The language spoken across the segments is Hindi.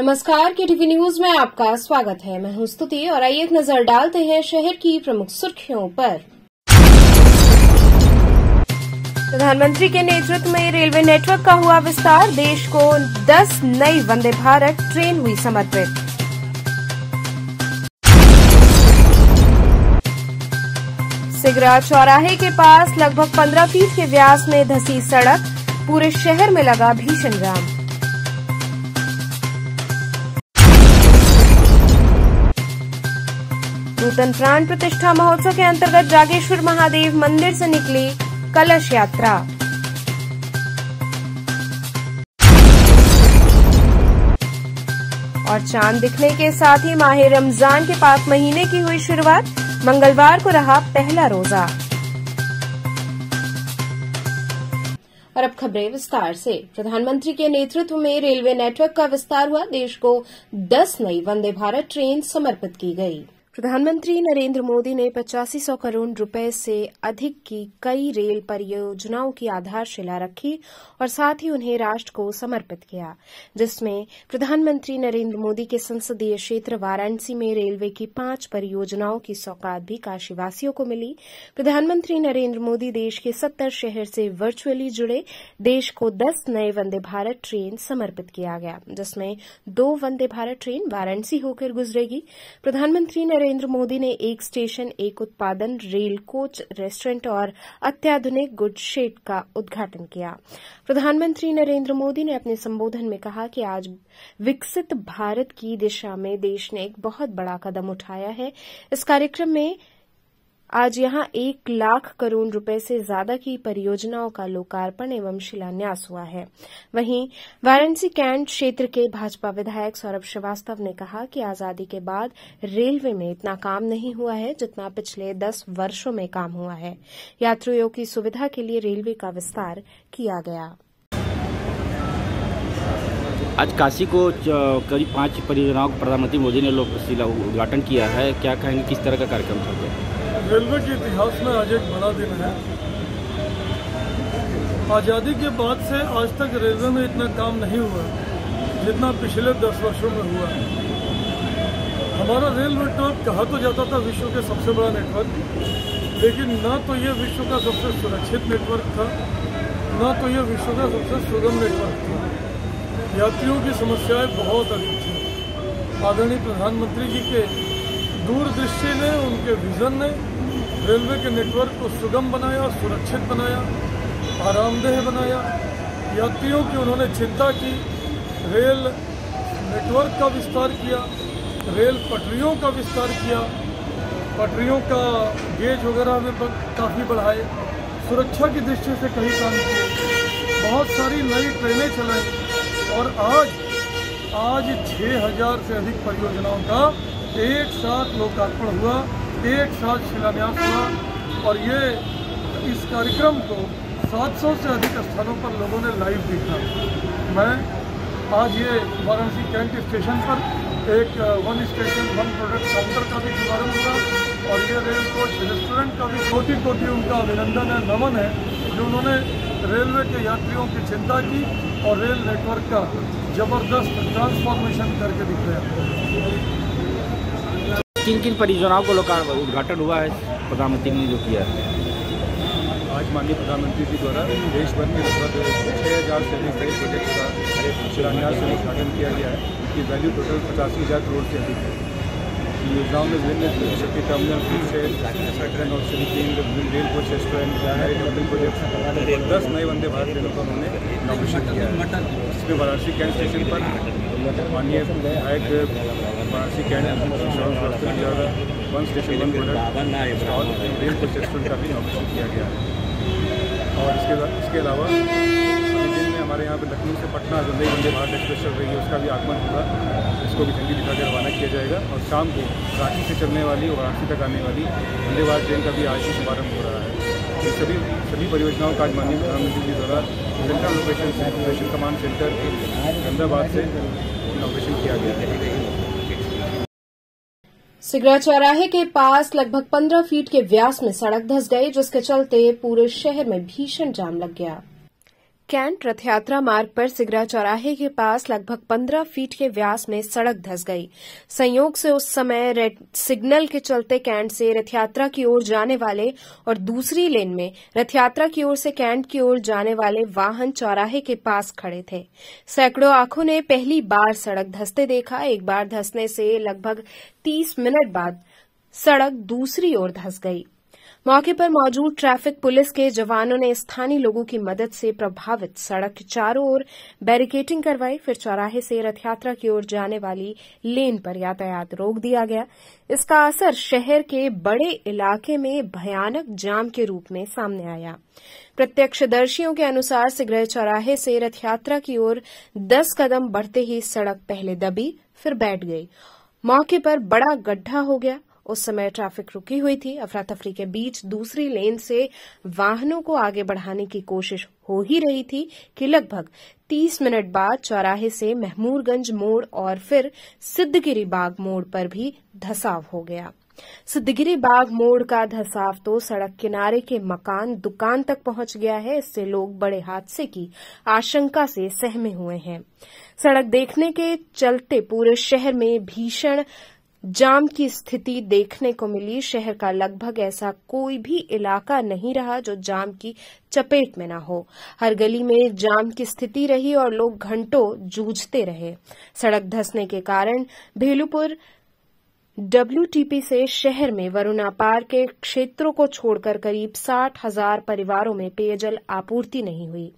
नमस्कार, केटीवी न्यूज में आपका स्वागत है। मैं हूं स्तुति और आइए एक नजर डालते हैं शहर की प्रमुख सुर्खियों पर। प्रधानमंत्री के नेतृत्व में रेलवे नेटवर्क का हुआ विस्तार। देश को 10 नई वंदे भारत ट्रेन हुई समर्पित। सिगरा चौराहे के पास लगभग 15 फीट के व्यास में धंसी सड़क, पूरे शहर में लगा भीषण जाम। नूतन प्राण प्रतिष्ठा महोत्सव के अंतर्गत जागेश्वर महादेव मंदिर से निकली कलश यात्रा। और चांद दिखने के साथ ही माह रमजान के पाक महीने की हुई शुरुआत। मंगलवार को रहा पहला रोजा। और अब खबरें विस्तार से। प्रधानमंत्री के नेतृत्व में रेलवे नेटवर्क का विस्तार हुआ। देश को 10 नई वंदे भारत ट्रेन समर्पित की गई। प्रधानमंत्री नरेंद्र मोदी ने 8500 करोड़ रुपए से अधिक की कई रेल परियोजनाओं की आधारशिला रखी और साथ ही उन्हें राष्ट्र को समर्पित किया, जिसमें प्रधानमंत्री नरेंद्र मोदी के संसदीय क्षेत्र वाराणसी में रेलवे की 5 परियोजनाओं की सौगात भी काशीवासियों को मिली। प्रधानमंत्री नरेंद्र मोदी देश के 70 शहर से वर्चुअली जुड़े। देश को 10 नए वंदे भारत ट्रेन समर्पित किया गया, जिसमें 2 वंदे भारत ट्रेन वाराणसी होकर गुजरेगी। प्रधानमंत्री नरेंद्र मोदी ने एक स्टेशन एक उत्पादन रेल कोच रेस्टोरेंट और अत्याधुनिक गुड शेड का उद्घाटन किया। प्रधानमंत्री नरेंद्र मोदी ने अपने संबोधन में कहा कि आज विकसित भारत की दिशा में देश ने एक बहुत बड़ा कदम उठाया है। इस कार्यक्रम में आज यहां 1 लाख करोड़ रुपए से ज्यादा की परियोजनाओं का लोकार्पण एवं शिलान्यास हुआ है। वहीं वाराणसी कैंट क्षेत्र के भाजपा विधायक सौरभ श्रीवास्तव ने कहा कि आजादी के बाद रेलवे में इतना काम नहीं हुआ है जितना पिछले 10 वर्षों में काम हुआ है। यात्रियों की सुविधा के लिए रेलवे का विस्तार किया गया। आज काशी को करीब 5 परियोजनाओं को प्रधानमंत्री मोदी ने उद्घाटन किया है। क्या कहेंगे, किस तरह का कार्यक्रम था? रेलवे के इतिहास में आज एक बड़ा दिन है। आज़ादी के बाद से आज तक रेलवे में इतना काम नहीं हुआ जितना पिछले 10 वर्षों में हुआ है। हमारा रेल नेटवर्क कहा तो जाता था विश्व के सबसे बड़ा नेटवर्क, लेकिन न तो ये विश्व का सबसे सुरक्षित नेटवर्क था, न तो ये विश्व का सबसे सुगम नेटवर्क था। यात्रियों की समस्याएं बहुत अधिक थी। आदरणीय प्रधानमंत्री जी के दूरदृष्टि ने, उनके विजन ने रेलवे के नेटवर्क को सुगम बनाया, सुरक्षित बनाया, आरामदेह बनाया। यात्रियों की उन्होंने चिंता की, रेल नेटवर्क का विस्तार किया, रेल पटरियों का विस्तार किया, पटरियों का गेज वगैरह में काफ़ी बढ़ाए, सुरक्षा की दृष्टि से कई काम किए, बहुत सारी नई ट्रेनें चलाई और आज 6000 से अधिक परियोजनाओं का एक साथ लोकार्पण हुआ, एक साथ शिलान्यास हुआ। और ये इस कार्यक्रम को 700 से अधिक स्थानों पर लोगों ने लाइव देखा। मैं आज ये वाराणसी कैंट स्टेशन पर एक 1 स्टेशन 1 प्रोडक्ट काउंटर का भी शुभारंभ हुआ और ये रेल कोच रेस्टोरेंट का भी कोटि उनका अभिनंदन है, नमन है, जो उन्होंने रेलवे के यात्रियों की चिंता की और रेल नेटवर्क का जबरदस्त ट्रांसफॉर्मेशन करके दिखाया। किन परियोजनाओं को उद्घाटन हुआ है प्रधानमंत्री ने जो किया है? आज माननीय प्रधानमंत्री जी द्वारा देश भर में लगभग 6000 से अधिक बड़े प्रोजेक्ट का शिलान्यास और उद्घाटन किया गया है। इसकी वैल्यू टोटल 85,000 करोड़ से अधिक है। योजनाओं में विभिन्न शक्ति टर्मिनल, फूड शेड, ट्रेन और city, rail coach restaurant, hotel project, 10 नए वंदे भारत ट्रेनों का उन्होंने इनॉग्रेशन किया है। इसमें वाराणसी कैंट स्टेशन पर माननीय विधायक वाराणसी कैंट 1 स्टेशन 1 प्रोडक्ट और रेल कोच रेस्टोरेंट का भी इनॉग्रेशन किया गया है। और इसके अलावा अगले दिन में हमारे यहाँ पे लखनऊ से पटना जो नई वंदे भारत एक्सप्रेस चल रही है उसका भी आगमन होगा। इसको भी झंडी दिखाकर रवाना किया जाएगा और शाम को रांची से चलने वाली और वाराणसी तक आने वाली वंदे भारत ट्रेन का भी आज ही शुभारंभ हो रहा है। इन सभी परियोजनाओं का आज माननीय प्रधानमंत्री जी द्वारा central operation command centre Ahmedabad से इनॉग्रेशन किया गया है। सिगरा चौराहे के पास लगभग 15 फीट के व्यास में सड़क धंस गई, जिसके चलते पूरे शहर में भीषण जाम लग गया। कैंट रथ यात्रा मार्ग पर सिगरा चौराहे के पास लगभग 15 फीट के व्यास में सड़क धंस गई। संयोग से उस समय रेड सिग्नल के चलते कैंट से रथ यात्रा की ओर जाने वाले और दूसरी लेन में रथ यात्रा की ओर से कैंट की ओर जाने वाले वाहन चौराहे के पास खड़े थे। सैकड़ों आंखों ने पहली बार सड़क धंसते देखा। एक बार धंसने से लगभग 30 मिनट बाद सड़क दूसरी ओर धंस गई। मौके पर मौजूद ट्रैफिक पुलिस के जवानों ने स्थानीय लोगों की मदद से प्रभावित सड़क के चारों ओर बैरिकेडिंग करवाई। फिर चौराहे से रथ यात्रा की ओर जाने वाली लेन पर यातायात रोक दिया गया। इसका असर शहर के बड़े इलाके में भयानक जाम के रूप में सामने आया। प्रत्यक्षदर्शियों के अनुसार सिगरा चौराहे से रथ यात्रा की ओर 10 कदम बढ़ते ही सड़क पहले दबी, फिर बैठ गई। मौके पर बड़ा गड्ढा हो गया। उस समय ट्रैफिक रुकी हुई थी। अफरा तफरी के बीच दूसरी लेन से वाहनों को आगे बढ़ाने की कोशिश हो ही रही थी कि लगभग 30 मिनट बाद चौराहे से महमूदगंज मोड़ और फिर सिद्धगिरी बाग मोड़ पर भी धंसाव हो गया। सिद्धगिरी बाग मोड़ का धंसाव तो सड़क किनारे के मकान, दुकान तक पहुंच गया है। इससे लोग बड़े हादसे की आशंका से सहमे हुए हैं। सड़क देखने के चलते पूरे शहर में भीषण जाम की स्थिति देखने को मिली। शहर का लगभग ऐसा कोई भी इलाका नहीं रहा जो जाम की चपेट में न हो। हर गली में जाम की स्थिति रही और लोग घंटों जूझते रहे। सड़क धंसने के कारण भेलूपुर WTP से शहर में वरुणा पार के क्षेत्रों को छोड़कर करीब 60,000 परिवारों में पेयजल आपूर्ति नहीं हुई।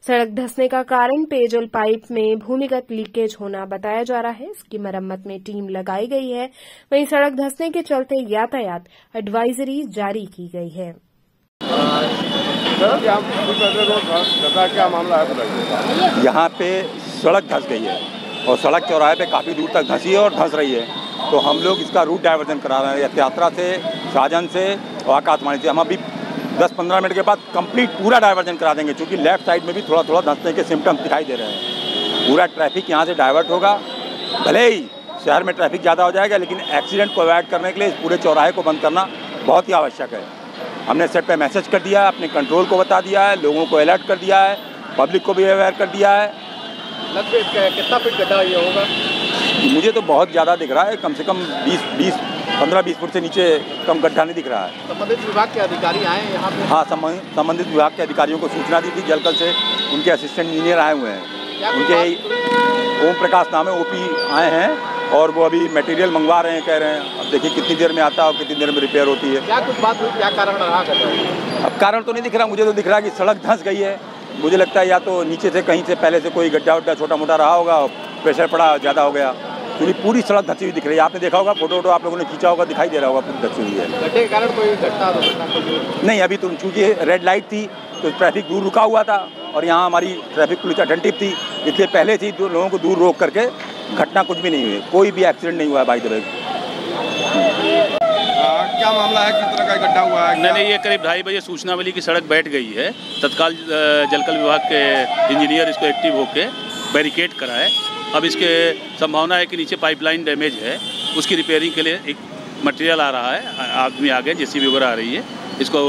सड़क धंसने का कारण पेयजल पाइप में भूमिगत लीकेज होना बताया जा रहा है। इसकी मरम्मत में टीम लगाई गई है। वहीं सड़क धंसने के चलते यातायात एडवाइजरी जारी की गई है। क्या मामला है? यहाँ पे सड़क धंस गई है और सड़क चौराहे पे काफ़ी दूर तक धंसी है और धंस रही है। तो हम लोग इसका रूट डाइवर्जन करा रहे हैं। रथ यात्रा से, शाहजहां से और आकाशवाणी से हम अभी 10-15 मिनट के बाद कंप्लीट पूरा डाइवर्जन करा देंगे, क्योंकि लेफ्ट साइड में भी थोड़ा थोड़ा धंसने के सिम्टम्स दिखाई दे रहे हैं। पूरा ट्रैफिक यहाँ से डाइवर्ट होगा। भले ही शहर में ट्रैफिक ज़्यादा हो जाएगा, लेकिन एक्सीडेंट को अवॉइड करने के लिए इस पूरे चौराहे को बंद करना बहुत ही आवश्यक है। हमने सेट पर मैसेज कर दिया है, अपने कंट्रोल को बता दिया है, लोगों को अलर्ट कर दिया है, पब्लिक को भी अवेयर कर दिया है। लगभग कितना फीट गड्ढा ये होगा? मुझे तो बहुत ज़्यादा दिख रहा है, कम से कम 15-20 फुट से नीचे कम गड्ढा नहीं दिख रहा है। संबंधित विभाग के अधिकारी आए यहाँ पे? हाँ, संबंधित विभाग के अधिकारियों को सूचना दी थी। जलकल से उनके असिस्टेंट इंजीनियर आए हुए हैं। उनके ओम प्रकाश नाम है, OP आए हैं और वो अभी मटेरियल मंगवा रहे हैं, कह रहे हैं। अब देखिए कितनी देर में आता है और कितनी देर में रिपेयर होती है। क्या कुछ बात हुई, क्या कारण रहा? अब कारण तो नहीं दिख रहा, मुझे तो दिख रहा है कि सड़क धंस गई है। मुझे लगता है या तो नीचे से कहीं से पहले से कोई गड्ढा वड्ढा छोटा मोटा रहा होगा और प्रेशर पड़ा ज़्यादा हो गया, क्योंकि पूरी सड़क धंसी हुई दिख रही है। आपने देखा होगा, फोटो आप लोगों ने खींचा होगा, दिखाई दे रहा होगा पूरी धंसी हुई है। गड्ढे के कारण कोई घटना नहीं, अभी तो चूँकि रेड लाइट थी तो ट्रैफिक दूर रुका हुआ था और यहाँ हमारी ट्रैफिक पुलिस अटेंटिव थी, इसलिए पहले से ही लोगों को दूर रोक करके घटना कुछ भी नहीं हुई। कोई भी एक्सीडेंट नहीं हुआ है। बाई द वे, क्या मामला है? किस तरह का गड्ढा हुआ है? नहीं, ये करीब 2:30 बजे सूचना मिली कि सड़क बैठ गई है। तत्काल जलकल विभाग के इंजीनियर इसको एक्टिव होकर बैरिकेड कराए। अब इसके संभावना है कि नीचे पाइपलाइन डैमेज है, उसकी रिपेयरिंग के लिए एक मटेरियल आ रहा है, आदमी आ गए, JCB वगैरह आ रही है। इसको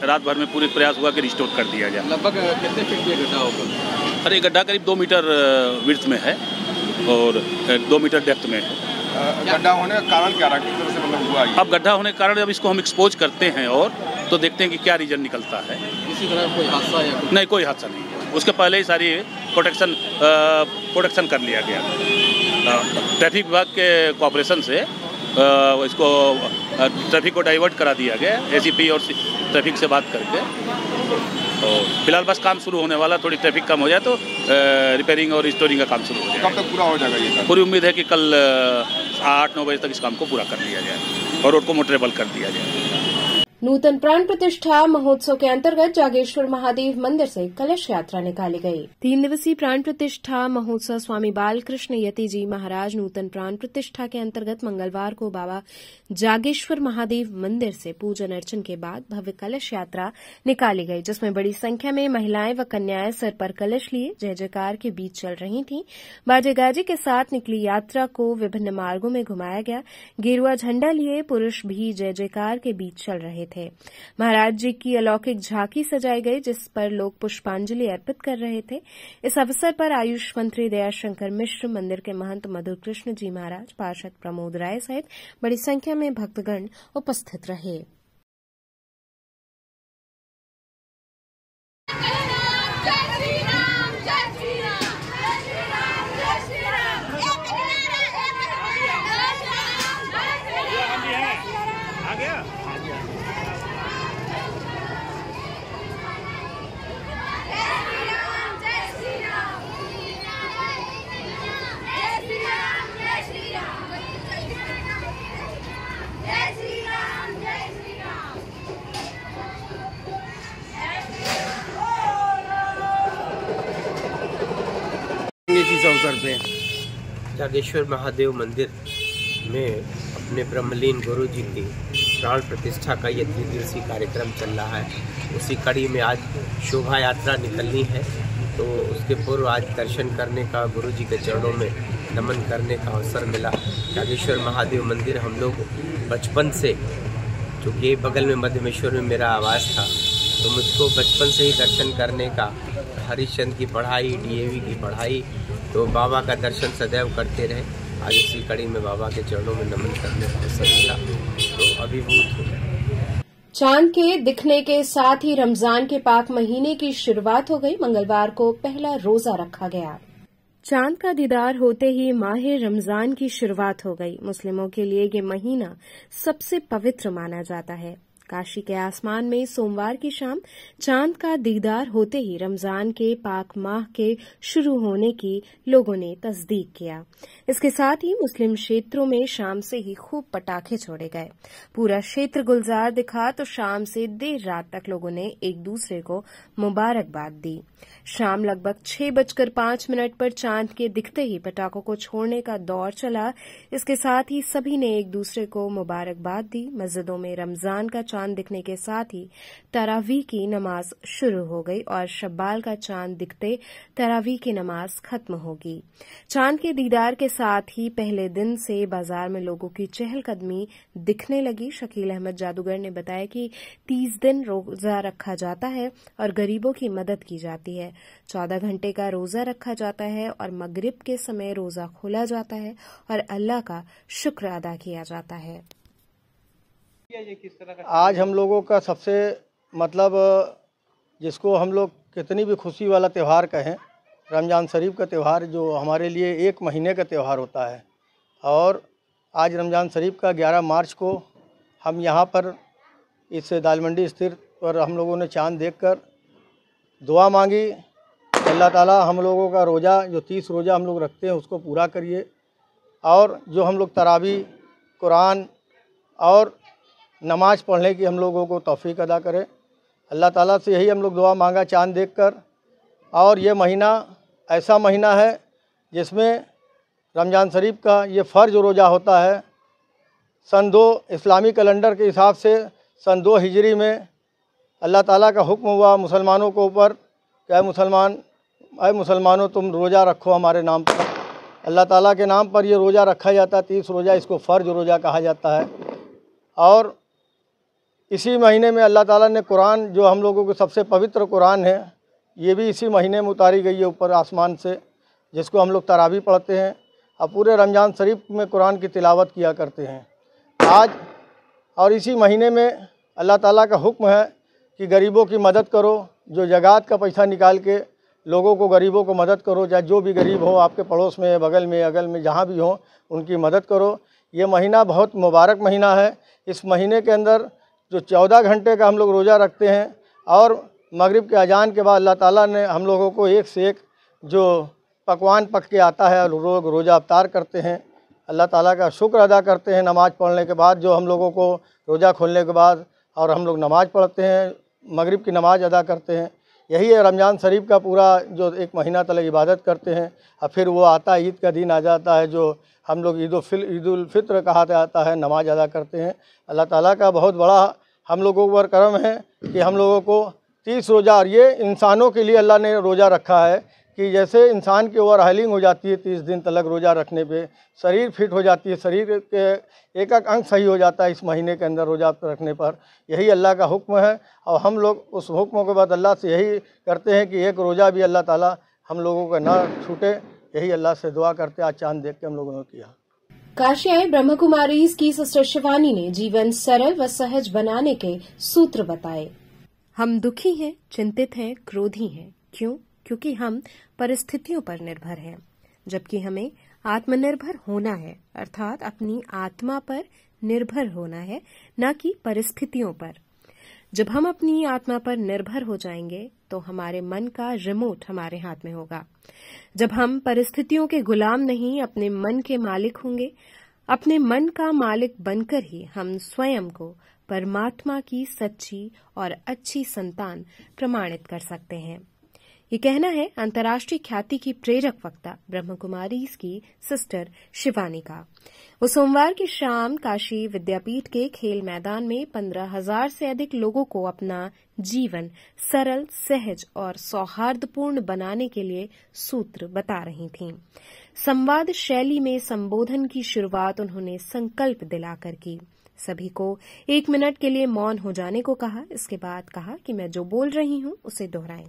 रात भर में पूरे प्रयास हुआ कि रिस्टोर कर दिया जाए। लगभग कितने फीट ये गड्ढा होगा? अरे गड्ढा करीब 2 मीटर विड्थ में है और 2 मीटर डेप्थ में है। गड्ढा होने का कारण क्या रहा? किस तरह से मतलब हुआ? अब गड्ढा होने के कारण अब इसको हम एक्सपोज करते हैं और तो देखते हैं कि क्या रीजन निकलता है। किसी तरह कोई हादसा या नहीं, कोई हादसा नहीं है। उसके पहले ही सारी प्रोटेक्शन कर लिया गया। ट्रैफिक विभाग के कोऑपरेशन से इसको ट्रैफिक को डाइवर्ट करा दिया गया, ACP और ट्रैफिक से बात करके। और फिलहाल बस काम शुरू होने वाला, थोड़ी ट्रैफिक कम हो जाए तो रिपेयरिंग और रिस्टोरिंग का काम शुरू हो जाएगा। कब तक पूरा हो जाएगा ये? पूरी उम्मीद है कि कल 8-9 बजे तक इस काम को पूरा कर लिया जाए और रोड को मोटरेबल कर दिया जाए। नूतन प्राण प्रतिष्ठा महोत्सव के अंतर्गत जागेश्वर महादेव मंदिर से कलश यात्रा निकाली गई। 3 दिवसीय प्राण प्रतिष्ठा महोत्सव स्वामी बालकृष्ण यति जी महाराज नूतन प्राण प्रतिष्ठा के अंतर्गत मंगलवार को बाबा जागेश्वर महादेव मंदिर से पूजन अर्चन के बाद भव्य कलश यात्रा निकाली गई, जिसमें बड़ी संख्या में महिलाएं व कन्याएं सर पर कलश लिए जय जयकार के बीच चल रही थीं। बाजे गाजे के साथ निकली यात्रा को विभिन्न मार्गों में घुमाया गया। गेरुआ झंडा लिए पुरुष भी जय जयकार के बीच चल रहे थे। महाराज जी की अलौकिक झांकी सजाई गई, जिस पर लोग पुष्पांजलि अर्पित कर रहे थे। इस अवसर पर आयुष मंत्री दयाशंकर मिश्र, मंदिर के महंत मधुर कृष्ण जी महाराज, पार्षद प्रमोद राय सहित बड़ी संख्या में भक्तगण उपस्थित रहे। इस अवसर पे जागेश्वर महादेव मंदिर में अपने ब्रह्मलीन गुरु जी की प्राण प्रतिष्ठा का ये 3 दिवसीय कार्यक्रम चल रहा है। उसी कड़ी में आज शोभा यात्रा निकलनी है, तो उसके पूर्व आज दर्शन करने का, गुरु जी के चरणों में नमन करने का अवसर मिला। जागेश्वर महादेव मंदिर हम लोग बचपन से, चूँकि बगल में मध्यमेश्वर में मेरा आवास था, तो मुझको बचपन से ही दर्शन करने का, हरिश्चंद्र की पढ़ाई, DAV की पढ़ाई, तो बाबा का दर्शन सदैव करते रहे। आज इसी कड़ी में बाबा के चरणों में नमन करने का अवसर मिला, तो अभिभूत हो। चांद के दिखने के साथ ही रमजान के पाक महीने की शुरुआत हो गई। मंगलवार को पहला रोजा रखा गया। चांद का दीदार होते ही माह रमजान की शुरुआत हो गई। मुस्लिमों के लिए ये महीना सबसे पवित्र माना जाता है। काशी के आसमान में सोमवार की शाम चांद का दीदार होते ही रमजान के पाक माह के शुरू होने की लोगों ने तस्दीक किया। इसके साथ ही मुस्लिम क्षेत्रों में शाम से ही खूब पटाखे छोड़े गए। पूरा क्षेत्र गुलजार दिखा, तो शाम से देर रात तक लोगों ने एक दूसरे को मुबारकबाद दी। शाम लगभग 6:05 पर चांद के दिखते ही पटाखों को छोड़ने का दौर चला। इसके साथ ही सभी ने एक दूसरे को मुबारकबाद दी। मस्जिदों में रमजान का चांद दिखने के साथ ही तरावीह की नमाज शुरू हो गई और शब्बाल का चांद दिखते तरावीह की नमाज खत्म होगी। चांद के दीदार के साथ ही पहले दिन से बाजार में लोगों की चहलकदमी दिखने लगी। शकील अहमद जादूगर ने बताया कि 30 दिन रोजा रखा जाता है और गरीबों की मदद की जाती है। 14 घंटे का रोजा रखा जाता है और मगरिब के समय रोजा खोला जाता है और अल्लाह का शुक्र अदा किया जाता है। आज हम लोगों का सबसे जिसको हम लोग कितनी भी खुशी वाला त्यौहार कहें, रमज़ान शरीफ का त्यौहार जो हमारे लिए 1 महीने का त्यौहार होता है। और आज रमज़ान शरीफ का 11 मार्च को हम यहाँ पर इस दालमंडी स्थित पर हम लोगों ने चांद देखकर दुआ मांगी। अल्लाह ताला हम लोगों का रोज़ा, जो 30 रोज़ा हम लोग रखते हैं, उसको पूरा करिए। और जो हम लोग तरावी, कुरान और नमाज़ पढ़ने की हम लोगों को तौफीक अदा करे। अल्लाह ताला से यही हम लोग दुआ मांगा चांद देखकर। और ये महीना ऐसा महीना है जिसमें रमज़ान शरीफ का ये फ़र्ज रोज़ा होता है। सन 2 इस्लामी कैलेंडर के हिसाब से सन 2 हिजरी में अल्लाह ताला का हुक्म हुआ मुसलमानों को ऊपर कि अय मुसलमानों तुम रोज़ा रखो हमारे नाम पर। अल्लाह ताला के नाम पर ये रोज़ा रखा जाता है, 30 रोज़ा, इसको फ़र्ज रोज़ा कहा जाता है। और इसी महीने में अल्लाह ताला ने कुरान, जो हम लोगों के सबसे पवित्र कुरान है, ये भी इसी महीने में उतारी गई है ऊपर आसमान से, जिसको हम लोग तरावी पढ़ते हैं और पूरे रमज़ान शरीफ में कुरान की तिलावत किया करते हैं। आज और इसी महीने में अल्लाह ताला का हुक्म है कि गरीबों की मदद करो। जो ज़कात का पैसा निकाल के लोगों को, गरीबों को मदद करो, चाहे जो भी गरीब हो, आपके पड़ोस में, बगल में, अगल में, जहाँ भी हो, उनकी मदद करो। ये महीना बहुत मुबारक महीना है। इस महीने के अंदर जो 14 घंटे का हम लोग रोज़ा रखते हैं और मगरिब के अजान के बाद अल्लाह ताला ने हम लोगों को एक से एक जो पकवान पक के आता है, लोग रोज़ा अफ्तार करते हैं, अल्लाह ताला का शुक्र अदा करते हैं। नमाज़ पढ़ने के बाद जो हम लोगों को रोज़ा खोलने के बाद और हम लोग नमाज़ पढ़ते हैं, मगरिब की नमाज़ अदा करते हैं। यही है रमज़ान शरीफ का पूरा जो 1 महीना तक इबादत करते हैं। और फिर वो आता है, ईद का दिन आ जाता है, जो हम लोग ईद उल फित्र कहा जाता है, नमाज अदा करते हैं। अल्लाह ताला का बहुत बड़ा हम लोगों पर करम है कि हम लोगों को 30 रोज़ा, और ये इंसानों के लिए अल्लाह ने रोज़ा रखा है कि जैसे इंसान की ओवर हाइलिंग हो जाती है 30 दिन तक रोज़ा रखने पे, शरीर फिट हो जाती है, शरीर के एक एक अंग सही हो जाता है इस महीने के अंदर रोज़ा रखने पर। यही अल्लाह का हुक्म है और हम लोग उस हुक्म के बाद अल्लाह से यही करते हैं कि एक रोज़ा भी अल्लाह ताला हम लोगों का ना छूटे। यही अल्लाह से दुआ करते, आज चांद देख के हम लोगों ने किया। काशी आई ब्रह्म कुमारी की सिस्टर शिवानी ने जीवन सरल व सहज बनाने के सूत्र बताए। हम दुखी हैं, चिंतित हैं, क्रोधी हैं। क्यों? क्योंकि हम परिस्थितियों पर निर्भर हैं, जबकि हमें आत्मनिर्भर होना है, अर्थात अपनी आत्मा पर निर्भर होना है, न कि परिस्थितियों पर। जब हम अपनी आत्मा पर निर्भर हो जाएंगे तो हमारे मन का रिमोट हमारे हाथ में होगा। जब हम परिस्थितियों के गुलाम नहीं, अपने मन के मालिक होंगे, अपने मन का मालिक बनकर ही हम स्वयं को परमात्मा की सच्ची और अच्छी संतान प्रमाणित कर सकते हैं। ये कहना है अंतर्राष्ट्रीय ख्याति की प्रेरक वक्ता ब्रह्म कुमारी की सिस्टर शिवानी का। वो सोमवार की शाम काशी विद्यापीठ के खेल मैदान में 15,000 से अधिक लोगों को अपना जीवन सरल, सहज और सौहार्दपूर्ण बनाने के लिए सूत्र बता रही थीं। संवाद शैली में संबोधन की शुरुआत उन्होंने संकल्प दिलाकर की। सभी को 1 मिनट के लिए मौन हो जाने को कहा। इसके बाद कहा कि मैं जो बोल रही हूं उसे दोहराएं।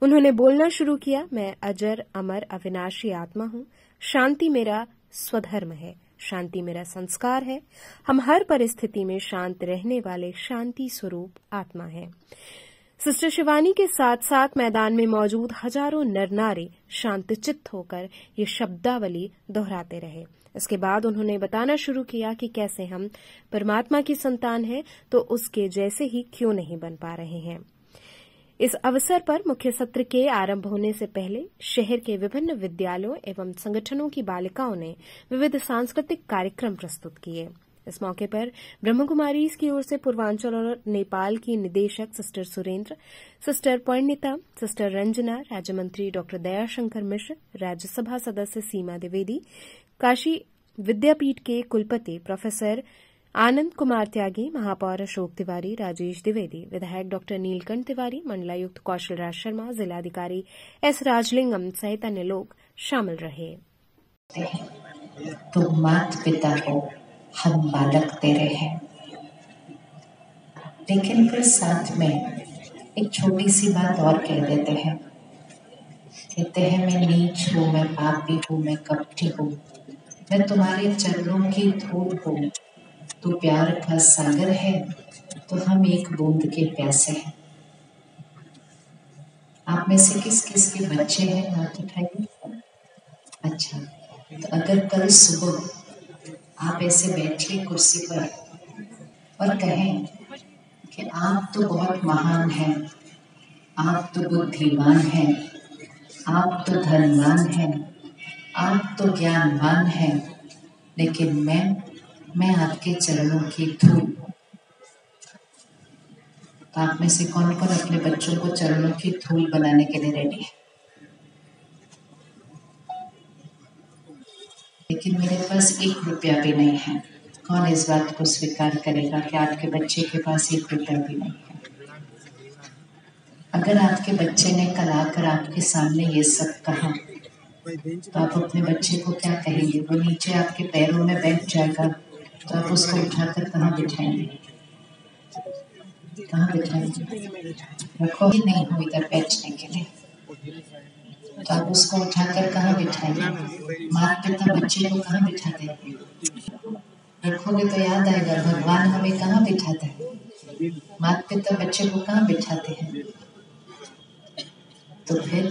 उन्होंने बोलना शुरू किया, मैं अजर अमर अविनाशी आत्मा हूं। शांति मेरा स्वधर्म है, शांति मेरा संस्कार है। हम हर परिस्थिति में शांत रहने वाले शांति स्वरूप आत्मा हैं। सिस्टर शिवानी के साथ साथ मैदान में मौजूद हजारों नर नारी शांतचित्त होकर ये शब्दावली दोहराते रहे। इसके बाद उन्होंने बताना शुरू किया कि कैसे हम परमात्मा की संतान हैं तो उसके जैसे ही क्यों नहीं बन पा रहे हैं। इस अवसर पर मुख्य सत्र के आरंभ होने से पहले शहर के विभिन्न विद्यालयों एवं संगठनों की बालिकाओं ने विविध सांस्कृतिक कार्यक्रम प्रस्तुत किए। इस मौके पर ब्रह्म कुमारी की ओर से पूर्वांचल और नेपाल की निदेशक sister Surendra, sister Parineeta, sister Ranjana, राज्य मंत्री डॉ दयाशंकर मिश्र, राज्यसभा सदस्य सीमा द्विवेदी, काशी विद्यापीठ के कुलपति प्रोफेसर आनंद कुमार त्यागी, महापौर अशोक तिवारी, राजेश द्विवेदी, विधायक डॉ नीलकंठ तिवारी, मंडलायुक्त कौशल राज शर्मा, जिलाधिकारी एस राजलिंगम सहित अन्य लोग शामिल रहे। तो माता पिता को हम बालक तेरे हैं, लेकिन फिर साथ में एक छोटी सी बात और कह देते हैं। कहते हैं मैं नीच हूँ, मैं पापी हूँ, मैं कपटी हूँ, मैं तुम्हारे चरणों की धूल हूँ। तू प्यार का सागर है तो हम एक बूंद के प्यासे हैं। आप में से किस किस के बच्चे हैं? हाथ उठाइए। अच्छा, तो अगर कल सुबह आप ऐसे बैठिए कुर्सी पर और कहें कि आप तो बहुत महान हैं, आप तो बुद्धिमान हैं, आप तो धनवान हैं, आप तो ज्ञानवान हैं, लेकिन मैं आपके चरणों की धूल। तो आप में से कौन कौन अपने बच्चों को चरणों की धूल बनाने के लिए रेडी है? लेकिन मेरे पास 1 रुपया भी नहीं है। कौन इस बात को स्वीकार करेगा कि आपके बच्चे के पास 1 रुपया भी नहीं है? अगर आपके बच्चे ने कल आकर आपके सामने ये सब कहा तो आप अपने बच्चे को क्या कहेंगे? वो नीचे आपके पैरों में बैठ जाएगा तो आप उसको उठाकर कहाँ बिठाएंगे? कहाँ बिठाएंगे? रखो ही नहीं हो इधर बैठने के लिए, तो आप उसको उठाकर कहाँ बिठाएंगे? माता पिता बच्चे को कहाँ बिठाते हैं? रखोगे तो याद आएगा भगवान हमें कहाँ बिठाते हैं। माता पिता बच्चे को कहाँ बिठाते हैं? तो फिर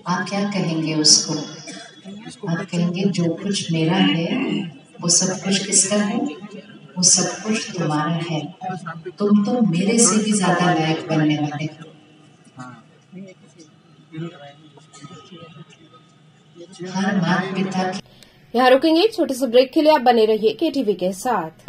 आप क्या कहेंगे उसको? आप कहेंगे जो कुछ मेरा है वो सब कुछ किसका है? वो सब कुछ तुम्हारा है। तुम तो मेरे से भी ज्यादा लायक बनने वाले हो। हर माता पिता यहाँ रुकेंगे छोटे से ब्रेक के लिए। आप बने रहिए केटीवी के साथ।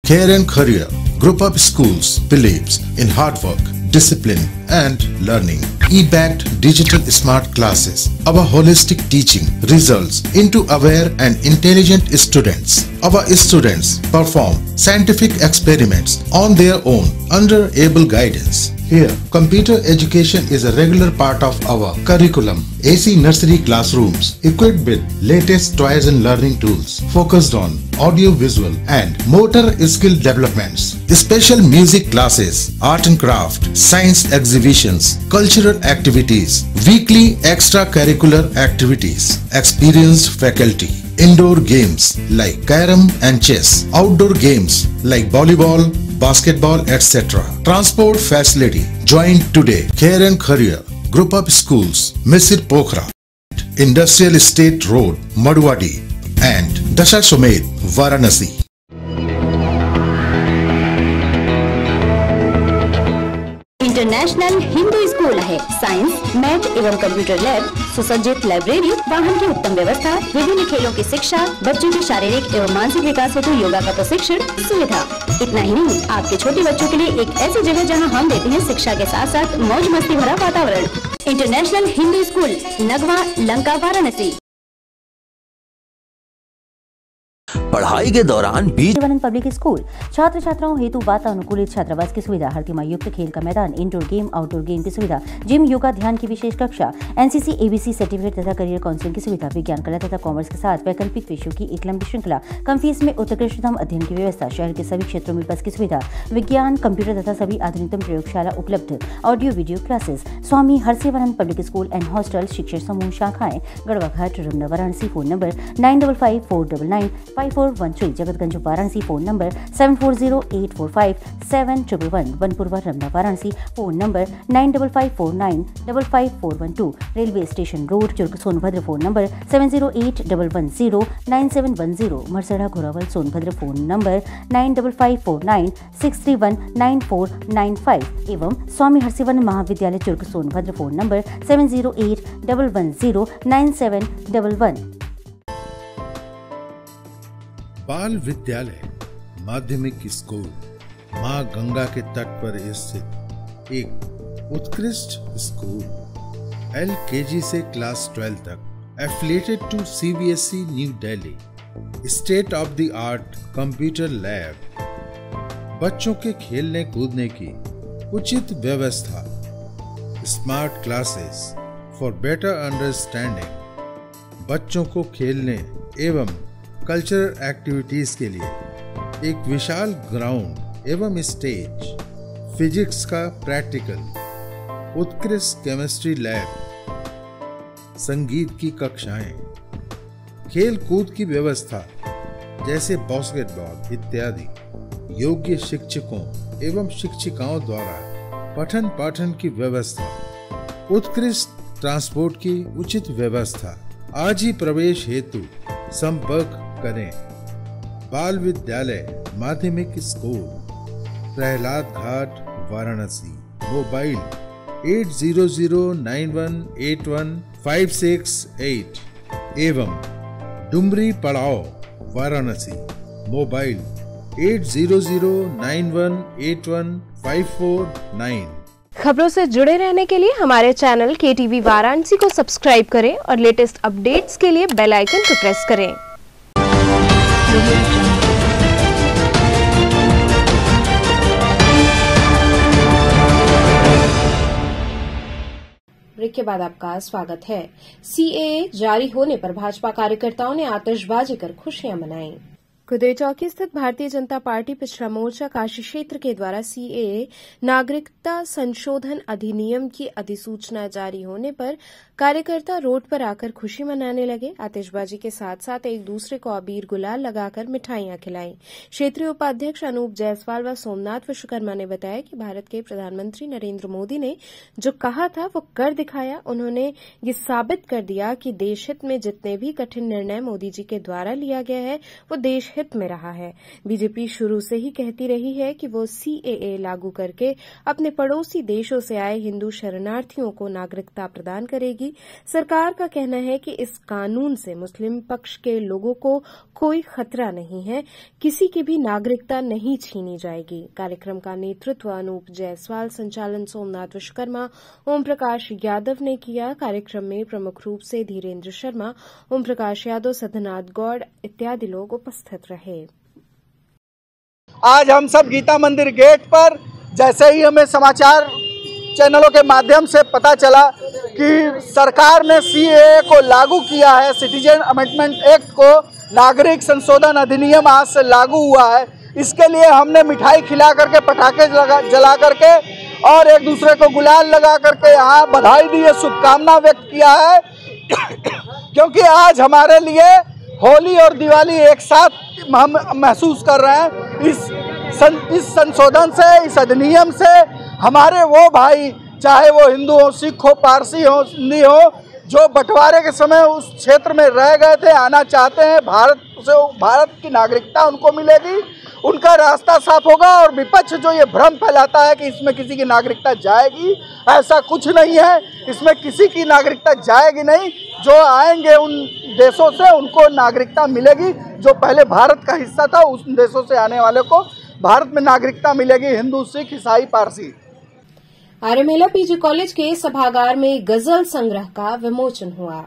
Care and Career Group of Schools believes in hard work, discipline and learning. e-backed digital smart classes. Our holistic teaching results into aware and intelligent students. Our students perform scientific experiments on their own under able guidance. Here, computer education is a regular part of our curriculum. AC nursery classrooms equipped with latest toys and learning tools focused on audio-visual and motor skill developments. Special music classes, art and craft, science exhibitions, cultural activities, weekly extracurricular activities, experienced faculty. Indoor games like carom and chess, outdoor games like volleyball, basketball, etc. Transport facility. Join today. Khair and Kharia Group of Schools, Misir Pokhara, Industrial Estate Road, Madwadi, and Dashasomed, Varanasi. International Hindu school है। साइंस, मैथ एवं कंप्यूटर लैब, सुसज्जित लाइब्रेरी, वाहन की उत्तम व्यवस्था, विभिन्न खेलों की शिक्षा, बच्चों के शारीरिक एवं मानसिक विकास हेतु योगा का प्रशिक्षण सुविधा। इतना ही नहीं, आपके छोटे बच्चों के लिए एक ऐसी जगह जहां हम देते हैं शिक्षा के साथ साथ मौज मस्ती भरा वातावरण। International Hindu school, Nagwa, Lanka, Varanasi. पढ़ाई के दौरान बीच पब्लिक स्कूल छात्र छात्राओं हेतु वातानुकूलित छात्रावास की सुविधा, हरतिमा युक्त खेल का मैदान, इंडोर गेम, आउटडोर गेम की सुविधा, जिम, योगा, ध्यान की विशेष कक्षा, एनसीसी, एबीसी सर्टिफिकेट तथा करियर काउंसलिंग की सुविधा, विज्ञान, कला तथा कॉमर्स के साथ वैकल्पिक विषयों की एक लंबी श्रृंखला, कम फीस में उत्कृष्टतम अध्ययन की व्यवस्था, शहर के सभी क्षेत्रों में बस की सुविधा, विज्ञान, कंप्यूटर तथा सभी आधुनिकतम प्रयोगशाला उपलब्ध, audio video classes, Swami Harsivanand public school and hostel, शिक्षण समूह शाखाएं, Garhwa Ghat, Ramna, Varanasi. Phone number 9554995413, Jagatganj Varanasi. Phone number 7408457111, Vanpurwa, Ramna, Varanasi. Phone number 9554955412, railway station road, Churk, Sonbhadra. Phone number 7081109710, Marsara, Ghorawal, Sonbhadra. Phone number 955496319495 एवं स्वामी हरसिवानंद महाविद्यालय, चुर्क, सोनभद्र। Phone number 7081109711। बाल विद्यालय माध्यमिक स्कूल मां गंगा के तट पर स्थित एक उत्कृष्ट स्कूल, LKG से क्लास 12 तक, affiliated to CBSE New Delhi, state of the art computer lab, बच्चों के खेलने कूदने की उचित व्यवस्था, smart classes for better understanding, बच्चों को खेलने एवं कल्चरल एक्टिविटीज के लिए एक विशाल ग्राउंड एवं स्टेज, फिजिक्स का प्रैक्टिकल, उत्कृष्ट केमिस्ट्री लैब, संगीत की कक्षाएं, खेल कूद की व्यवस्था जैसे बास्केटबॉल इत्यादि, योग्य शिक्षकों एवं शिक्षिकाओं द्वारा पठन पाठन की व्यवस्था, उत्कृष्ट ट्रांसपोर्ट की उचित व्यवस्था। आज ही प्रवेश हेतु संपर्क करें। बाल विद्यालय माध्यमिक स्कूल, प्रहलाद घाट, वाराणसी। मोबाइल 8009181568 एवं डुमरी पड़ाव, वाराणसी। मोबाइल 8009181549। खबरों से जुड़े रहने के लिए हमारे चैनल KTV वाराणसी को सब्सक्राइब करें और लेटेस्ट अपडेट्स के लिए बेल आइकन को प्रेस करें। ब्रेक के बाद आपका स्वागत है। CAA जारी होने पर भाजपा कार्यकर्ताओं ने आतिशबाजी कर खुशियां मनाई। कुदेर चौकी स्थित भारतीय जनता पार्टी पिछड़ा मोर्चा काशी क्षेत्र के द्वारा CAA नागरिकता संशोधन अधिनियम की अधिसूचना जारी होने पर कार्यकर्ता रोड पर आकर खुशी मनाने लगे। आतिशबाजी के साथ साथ एक दूसरे को अबीर गुलाल लगाकर मिठाइयां खिलाई। क्षेत्रीय उपाध्यक्ष अनूप जायसवाल व सोमनाथ विश्वकर्मा ने बताया कि भारत के प्रधानमंत्री नरेंद्र मोदी ने जो कहा था वो कर दिखाया। उन्होंने ये साबित कर दिया कि देश हित में जितने भी कठिन निर्णय मोदी जी के द्वारा लिया गया है वो देश हित हित में रहा है। बीजेपी शुरू से ही कहती रही है कि वो CAA लागू करके अपने पड़ोसी देशों से आए हिंदू शरणार्थियों को नागरिकता प्रदान करेगी। सरकार का कहना है कि इस कानून से मुस्लिम पक्ष के लोगों को कोई खतरा नहीं है, किसी की भी नागरिकता नहीं छीनी जाएगी। कार्यक्रम का नेतृत्व अनूप जायसवाल, संचालन सोमनाथ विश्वकर्मा, ओम प्रकाश यादव ने किया। कार्यक्रम में प्रमुख रूप से धीरेन्द्र शर्मा, ओम प्रकाश यादव, सदनाथ गौड़ इत्यादि लोग उपस्थित रहे। आज हम सब गीता मंदिर गेट पर, जैसे ही हमें समाचार चैनलों के माध्यम से पता चला कि सरकार ने CAA को लागू किया है, सिटीजन अमेंडमेंट एक्ट को, नागरिक संशोधन अधिनियम आज से लागू हुआ है, इसके लिए हमने मिठाई खिला करके, पटाखे जला करके और एक दूसरे को गुलाल लगा करके यहाँ बधाई दी है, शुभकामना व्यक्त किया है। क्योंकि आज हमारे लिए होली और दिवाली एक साथ हम महसूस कर रहे हैं। इस संशोधन से, इस अधिनियम से हमारे वो भाई, चाहे वो हिंदू हो, सिख हो, पारसी हो, सिंधी हो, जो बंटवारे के समय उस क्षेत्र में रह गए थे, आना चाहते हैं, भारत की नागरिकता उनको मिलेगी, उनका रास्ता साफ होगा। और विपक्ष जो ये भ्रम फैलाता है कि इसमें किसी की नागरिकता जाएगी, ऐसा कुछ नहीं है। इसमें किसी की नागरिकता जाएगी नहीं। जो आएंगे उन देशों से उनको नागरिकता मिलेगी। जो पहले भारत का हिस्सा था, उस देशों से आने वाले को भारत में नागरिकता मिलेगी, हिंदू, सिख, ईसाई, पारसी। आर्यमेला PG कॉलेज के सभागार में गजल संग्रह का विमोचन हुआ।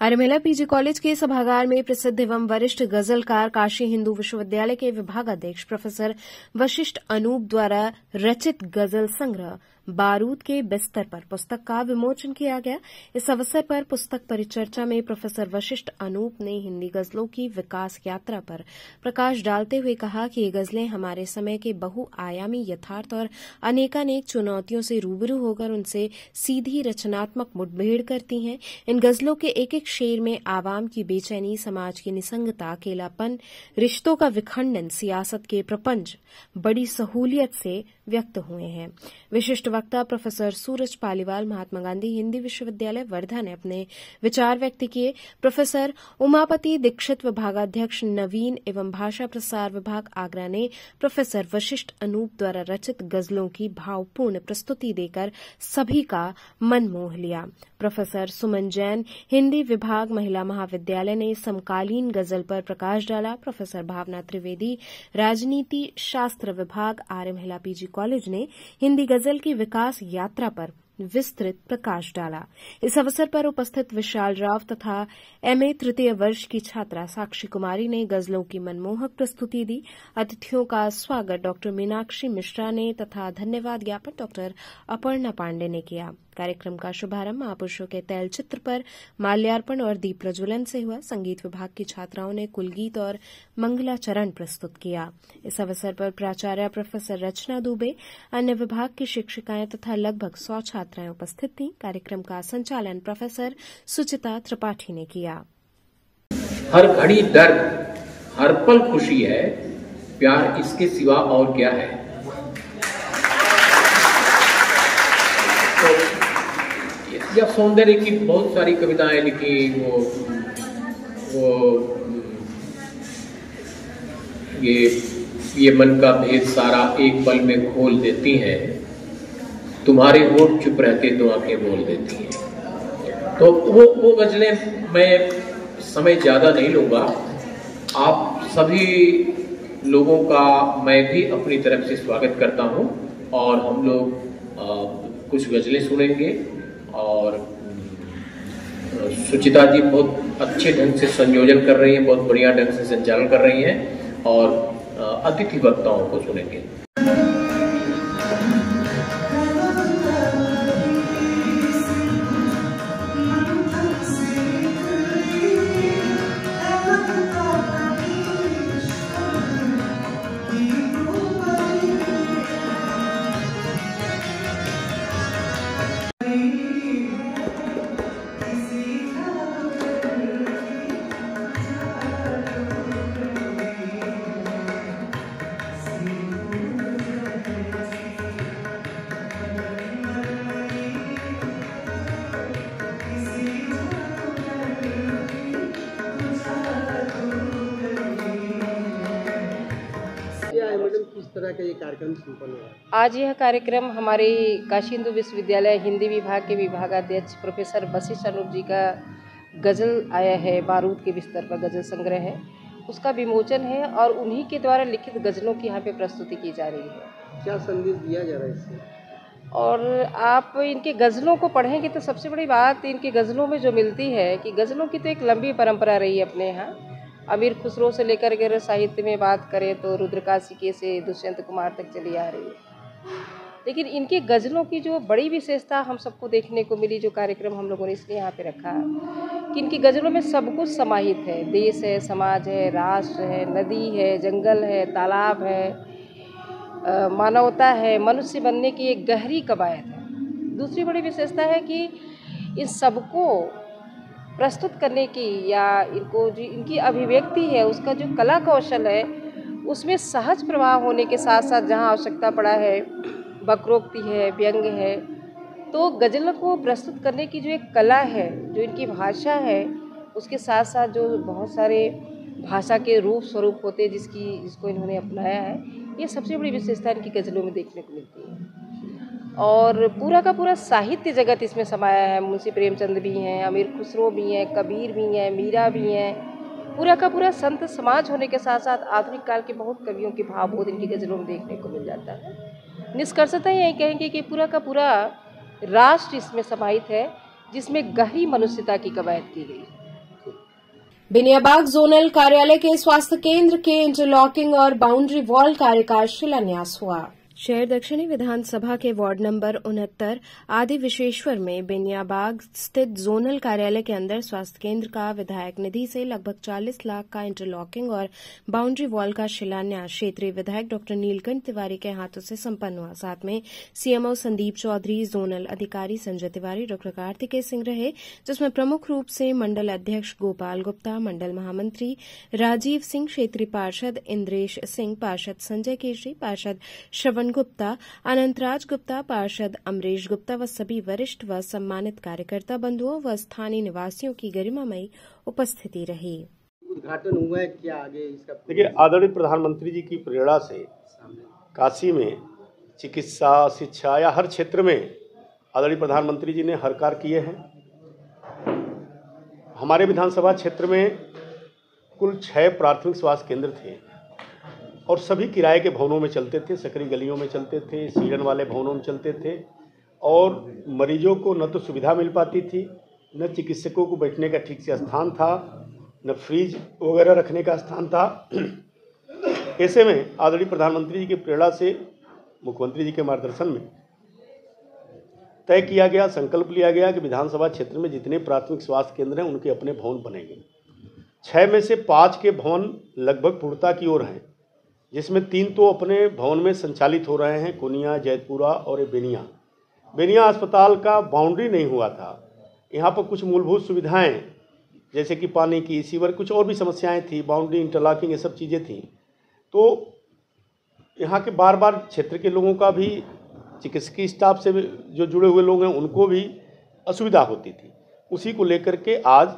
आर्यमेला PG कॉलेज के सभागार में प्रसिद्ध एवं वरिष्ठ गजलकार काशी हिंदू विश्वविद्यालय के विभागाध्यक्ष प्रोफेसर वशिष्ठ अनूप द्वारा रचित गजल संग्रह बारूद के बिस्तर पर पुस्तक का विमोचन किया गया। इस अवसर पर पुस्तक परिचर्चा में प्रोफेसर वशिष्ठ अनूप ने हिंदी गजलों की विकास यात्रा पर प्रकाश डालते हुए कहा कि ये गजलें हमारे समय के बहुआयामी यथार्थ और अनेकानेक चुनौतियों से रूबरू होकर उनसे सीधी रचनात्मक मुठभेड़ करती हैं। इन गजलों के एक एक शेर में आवाम की बेचैनी, समाज की निसंगता, अकेलापन, रिश्तों का विखंडन, सियासत के प्रपंच बड़ी सहूलियत से व्यक्त हुए हैं। विशिष्ट वक्ता प्रोफेसर सूरज पालीवाल, महात्मा गांधी हिंदी विश्वविद्यालय वर्धा ने अपने विचार व्यक्त किए। प्रोफेसर उमापति दीक्षित, विभागाध्यक्ष नवीन एवं भाषा प्रसार विभाग आगरा ने प्रोफेसर वशिष्ठ अनूप द्वारा रचित गजलों की भावपूर्ण प्रस्तुति देकर सभी का मन मोह लिया। प्रोफेसर सुमन जैन, हिंदी विभाग महिला महाविद्यालय ने समकालीन गजल पर प्रकाश डाला। प्रोफेसर भावना त्रिवेदी, राजनीति शास्त्र विभाग आर्यमेला PG कॉलेज ने हिंदी गजल की विकास यात्रा पर विस्तृत प्रकाश डाला। इस अवसर पर उपस्थित विशाल राव तथा MA तृतीय वर्ष की छात्रा साक्षी कुमारी ने गजलों की मनमोहक प्रस्तुति दी। अतिथियों का स्वागत डॉ मीनाक्षी मिश्रा ने तथा धन्यवाद ज्ञापन डॉ अपर्णा पांडे ने किया। कार्यक्रम का शुभारंभ महापुरुषों के तैल चित्र पर माल्यार्पण और दीप प्रज्वलन से हुआ। संगीत विभाग की छात्राओं ने कुलगीत और मंगलाचरण प्रस्तुत किया। इस अवसर पर प्राचार्य प्रोफेसर रचना दुबे, अन्य विभाग की शिक्षिकाएं तथा लगभग 100 छात्राएं उपस्थित थीं। कार्यक्रम का संचालन प्रोफेसर सुचिता त्रिपाठी ने किया। हर घड़ी दर्द, हर पल खुशी है, प्यार इसके सिवा और क्या है। या सौंदर्य की बहुत सारी कविताएं लिखी, वो ये मन का भेद सारा एक पल में खोल देती हैं, तुम्हारे होठ चुप रहते तो आंखें बोल देती हैं। तो वो गजलें मैं समय ज़्यादा नहीं लूँगा। आप सभी लोगों का मैं भी अपनी तरफ से स्वागत करता हूँ और हम लोग कुछ गजलें सुनेंगे और सुचिता जी बहुत अच्छे ढंग से संयोजन कर रही हैं, बहुत बढ़िया ढंग से संचालन कर रही हैं और अतिथि वक्ताओं को सुनेंगे। तरह का ये कार्यक्रम संपन्न हुआ? आज यह कार्यक्रम हमारे काशी हिंदू विश्वविद्यालय हिंदी विभाग के विभागाध्यक्ष प्रोफेसर वशिष्ठ अनूप जी का गज़ल आया है, बारूद के बिस्तर पर गज़ल संग्रह है, उसका विमोचन है और उन्हीं के द्वारा लिखित गज़लों की यहाँ पे प्रस्तुति की जा रही है। क्या संदेश दिया जा रहा है इससे? और आप इनके गज़लों को पढ़ेंगे तो सबसे बड़ी बात इनके गज़लों में जो मिलती है कि गज़लों की तो एक लंबी परंपरा रही है अपने यहाँ। अमीर खुसरो से लेकर अगर साहित्य में बात करें तो रुद्रकाशिके से दुष्यंत कुमार तक चली आ रही है, लेकिन इनके गज़लों की जो बड़ी विशेषता हम सबको देखने को मिली, जो कार्यक्रम हम लोगों ने इसलिए यहाँ पे रखा कि इनकी गज़लों में सब कुछ समाहित है। देश है, समाज है, राष्ट्र है, नदी है, जंगल है, तालाब है, मानवता है, मनुष्य बनने की एक गहरी कवायद है। दूसरी बड़ी विशेषता है कि इन सबको प्रस्तुत करने की या इनको जो इनकी अभिव्यक्ति है उसका जो कला कौशल है उसमें सहज प्रवाह होने के साथ साथ जहाँ आवश्यकता पड़ा है वक्रोक्ति है, व्यंग है, तो गज़ल को प्रस्तुत करने की जो एक कला है, जो इनकी भाषा है, उसके साथ साथ जो बहुत सारे भाषा के रूप स्वरूप होते हैं जिसको इन्होंने अपनाया है, ये सबसे बड़ी विशेषता इनकी गज़लों में देखने को मिलती है। और पूरा का पूरा साहित्य जगत इसमें समाया है। मुंशी प्रेमचंद भी हैं, अमीर खुसरो भी हैं, कबीर भी हैं, मीरा भी हैं, पूरा का पूरा संत समाज होने के साथ साथ आधुनिक काल के बहुत कवियों के भावबोध इनकी गज़लों में देखने को मिल जाता है। निष्कर्षतः यही कहेंगे कि पूरा का पूरा राष्ट्र इसमें समाहित है, जिसमें गहरी मनुष्यता की कवायद की गई। बेनियाबाग जोनल कार्यालय के स्वास्थ्य केंद्र के इंटरलॉकिंग और बाउंड्री वॉल कार्य का शिलान्यास हुआ। शहर दक्षिणी विधानसभा के वार्ड नंबर 69 आदि विशेश्वर में बेनियाबाग स्थित जोनल कार्यालय के अंदर स्वास्थ्य केंद्र का विधायक निधि से लगभग 40 लाख का इंटरलॉकिंग और बाउंड्री वॉल का शिलान्यास क्षेत्रीय विधायक डॉ नीलकंठ तिवारी के हाथों से संपन्न हुआ। साथ में सीएमओ संदीप चौधरी, जोनल अधिकारी संजय तिवारी, डॉ कार्तिकेय सिंह रहे, जिसमें प्रमुख रूप से मंडल अध्यक्ष गोपाल गुप्ता, मंडल महामंत्री राजीव सिंह, क्षेत्रीय पार्षद इंद्रेश सिंह, पार्षद संजय केशरी, पार्षद श्रवण गुप्ता, अनंतराज गुप्ता, पार्षद अमरीश गुप्ता व सभी वरिष्ठ व सम्मानित कार्यकर्ता बंधुओं व स्थानीय निवासियों की गरिमामयी उपस्थिति रही। उद्घाटन हुआ है, क्या आगे इसका? देखिए, आदरणीय प्रधानमंत्री जी की प्रेरणा से काशी में चिकित्सा, शिक्षा या हर क्षेत्र में आदरणीय प्रधानमंत्री जी ने हर कार्य किए हैं। हमारे विधानसभा क्षेत्र में कुल 6 प्राथमिक स्वास्थ्य केंद्र थे और सभी किराए के भवनों में चलते थे, सकरी गलियों में चलते थे, सीढ़न वाले भवनों में चलते थे और मरीजों को न तो सुविधा मिल पाती थी, न चिकित्सकों को बैठने का ठीक से स्थान था, न फ्रिज वगैरह रखने का स्थान था। ऐसे में आदरणीय प्रधानमंत्री जी की प्रेरणा से मुख्यमंत्री जी के मार्गदर्शन में तय किया गया, संकल्प लिया गया कि विधानसभा क्षेत्र में जितने प्राथमिक स्वास्थ्य केंद्र हैं उनके अपने भवन बनेंगे। 6 में से 5 के भवन लगभग पूर्णता की ओर हैं, जिसमें 3 तो अपने भवन में संचालित हो रहे हैं, कोनिया, जैतपुरा और बेनिया अस्पताल का बाउंड्री नहीं हुआ था। यहाँ पर कुछ मूलभूत सुविधाएं जैसे कि पानी की, सीवर, कुछ और भी समस्याएं थी, बाउंड्री, इंटरलॉकिंग, ये सब चीज़ें थी। तो यहाँ के बार बार क्षेत्र के लोगों का भी, चिकित्सकीय स्टाफ से जो जुड़े हुए लोग हैं उनको भी असुविधा होती थी। उसी को लेकर के आज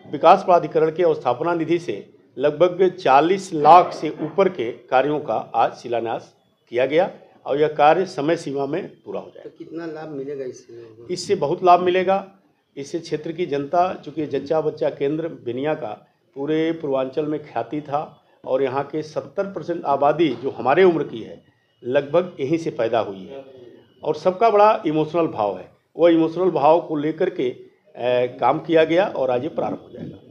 विकास प्राधिकरण के अवस्थापना निधि से लगभग 40 लाख से ऊपर के कार्यों का आज शिलान्यास किया गया और यह कार्य समय सीमा में पूरा हो जाएगा। तो कितना लाभ मिलेगा इससे? इससे बहुत लाभ मिलेगा। इससे क्षेत्र की जनता, चूँकि जच्चा बच्चा केंद्र बेनिया का पूरे पूर्वांचल में ख्याति था और यहाँ के 70% आबादी जो हमारे उम्र की है लगभग यहीं से पैदा हुई है और सबका बड़ा इमोशनल भाव है। वो इमोशनल भाव को लेकर के काम किया गया और आज ये प्रारंभ हो जाएगा।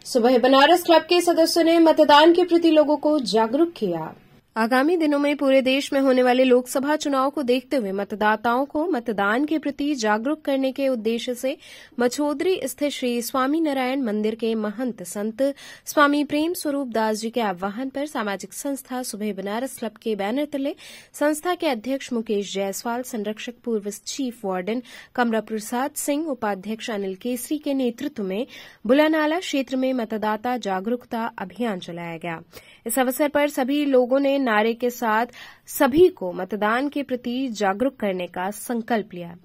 सुबह बनारस क्लब के सदस्यों ने मतदान के प्रति लोगों को जागरूक किया। आगामी दिनों में पूरे देश में होने वाले लोकसभा चुनाव को देखते हुए मतदाताओं को मतदान के प्रति जागरूक करने के उद्देश्य से मछोदरी स्थित श्री स्वामी नारायण मंदिर के महंत संत स्वामी प्रेम स्वरूप दास जी के आह्वान पर सामाजिक संस्था सुबह बनारस क्लब के बैनर तले संस्था के अध्यक्ष मुकेश जायसवाल, संरक्षक पूर्व चीफ वार्डन कमरा प्रसाद सिंह, उपाध्यक्ष अनिल केसरी के नेतृत्व में बुलानाला क्षेत्र में मतदाता जागरूकता अभियान चलाया गया। इस अवसर पर सभी लोगों ने नारे के साथ सभी को मतदान के प्रति जागरूक करने का संकल्प लिया।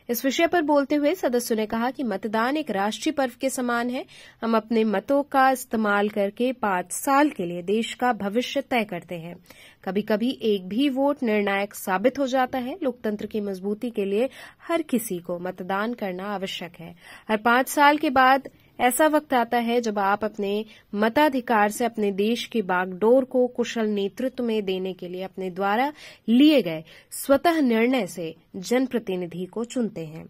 इस विषय पर बोलते हुए सदस्यों ने कहा कि मतदान एक राष्ट्रीय पर्व के समान है। हम अपने मतों का इस्तेमाल करके 5 साल के लिए देश का भविष्य तय करते हैं। कभी कभी एक भी वोट निर्णायक साबित हो जाता है। लोकतंत्र की मजबूती के लिए हर किसी को मतदान करना आवश्यक है। हर 5 साल के बाद ऐसा वक्त आता है जब आप अपने मताधिकार से अपने देश की बागडोर को कुशल नेतृत्व में देने के लिए अपने द्वारा लिए गए स्वतः निर्णय से जनप्रतिनिधि को चुनते हैं।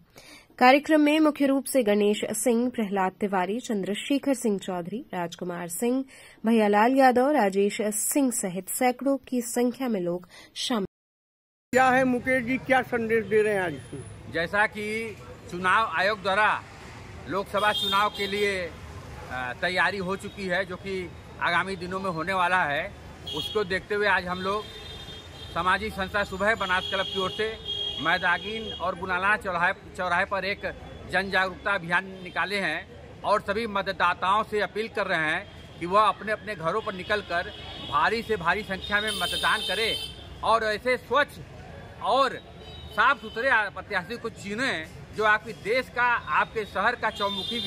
कार्यक्रम में मुख्य रूप से गणेश सिंह, प्रहलाद तिवारी, चंद्रशेखर सिंह चौधरी, राजकुमार सिंह, भैयालाल यादव, राजेश सिंह सहित सैकड़ों की संख्या में लोग शामिल। क्या है मुकेश जी, क्या संदेश दे रहे हैं आज? जैसा कि चुनाव आयोग द्वारा लोकसभा चुनाव के लिए तैयारी हो चुकी है, जो कि आगामी दिनों में होने वाला है, उसको देखते हुए आज हम लोग सामाजिक संस्था सुबह बनास क्लब की ओर से मैदागीन और गुनाला चौराहे पर एक जन जागरूकता अभियान निकाले हैं और सभी मतदाताओं से अपील कर रहे हैं कि वह अपने अपने घरों पर निकलकर भारी से भारी संख्या में मतदान करें और ऐसे स्वच्छ और साफ सुथरे प्रत्याशी को चुनें जो आपके देश का, आपके शहर का चौमुखी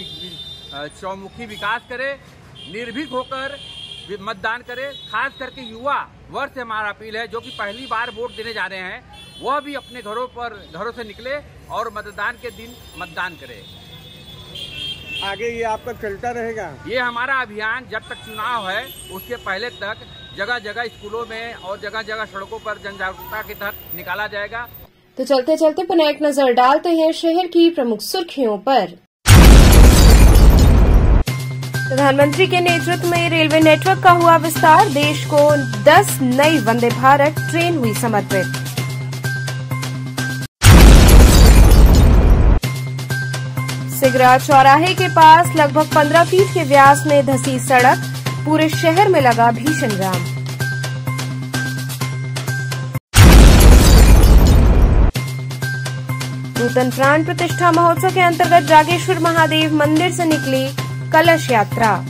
विकास करे, निर्भीक होकर मतदान करे। खास करके युवा वर्ग से हमारा अपील है जो कि पहली बार वोट देने जा रहे हैं, वह भी अपने घरों से निकले और मतदान के दिन मतदान करे। आगे ये आपका चलता रहेगा? ये हमारा अभियान जब तक चुनाव है उसके पहले तक जगह जगह स्कूलों में और जगह जगह सड़कों पर जन जागरूकता के तहत निकाला जाएगा। तो चलते चलते पुनः एक नजर डालते हैं शहर की प्रमुख सुर्खियों पर। प्रधानमंत्री के नेतृत्व में रेलवे नेटवर्क का हुआ विस्तार। देश को 10 नई वंदे भारत ट्रेन हुई समर्पित। सिगरा चौराहे के पास लगभग 15 फीट के व्यास में धंसी सड़क, पूरे शहर में लगा भीषण जाम। नूतन प्राण प्रतिष्ठा महोत्सव के अंतर्गत जागेश्वर महादेव मंदिर से निकली कलश यात्रा।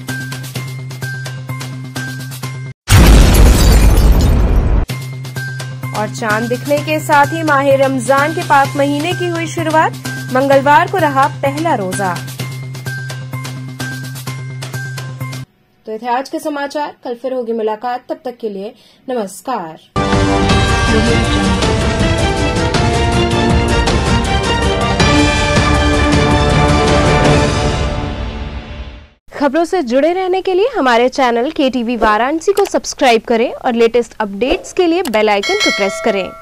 और चांद दिखने के साथ ही माह रमजान के पाक महीने की हुई शुरुआत। मंगलवार को रहा पहला रोजा। तो ये थे आज के समाचार। कल फिर होगी मुलाकात, तब तक के लिए नमस्कार। खबरों से जुड़े रहने के लिए हमारे चैनल KTV वाराणसी को सब्सक्राइब करें और लेटेस्ट अपडेट्स के लिए बेल आइकन को प्रेस करें।